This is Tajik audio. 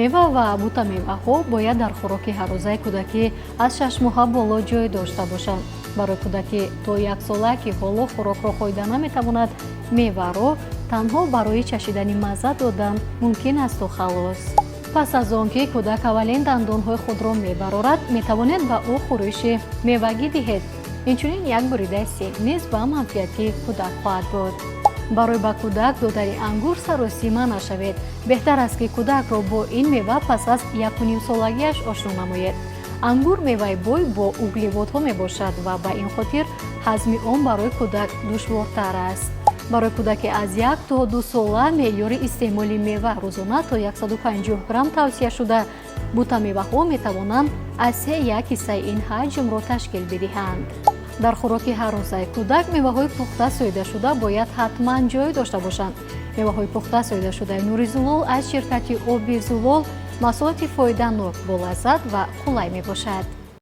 мева ва буттамеваҳо бояд дар хӯроки ҳаррӯзаи кӯдакӣ аз 6 моҳа боло ҷой дошта бошанд. барои кӯдаки то 1 сола ки ҳоло хӯрокро хоида наметавонад, меваро танҳо барои чашидани мазза додан мумкин асту халос. пас аз он ки кӯдак аввалин дандонҳои худро мебарорад, метавонед ба ӯ хӯриши мевагӣ диҳед. инчунин як буридаи сеҳ низ ба манфиати кӯдак хоҳад буд. барои ба кӯдак додани ангур саросима нашавед. беҳтар аст ки кӯдакро бо ин мева пас аз 1,5 солагиаш ошно намоед. ангур меваи бой бо углеводҳо мебошад ва ба ин хотир ҳазми он барои кӯдак душвортар аст. барои кӯдаки аз 1 то 2 сола меъёри истеъмоли мева рӯзона то 150 грамм тавсия шуда, буттамеваҳо метавонанд аз 3 ҳиссаи ин ҳаҷмро ташкил бидиҳанд. дар хӯроки ҳаррӯзаи кӯдак меваҳои пухта соидашуда бояд ҳатман ҷой дошта бошанд. меваҳои пухта соидашудаи Нури Зулол аз ширкати Оби Зулол маҳсулоти фоиданок, болаззат ва қулай мебошад.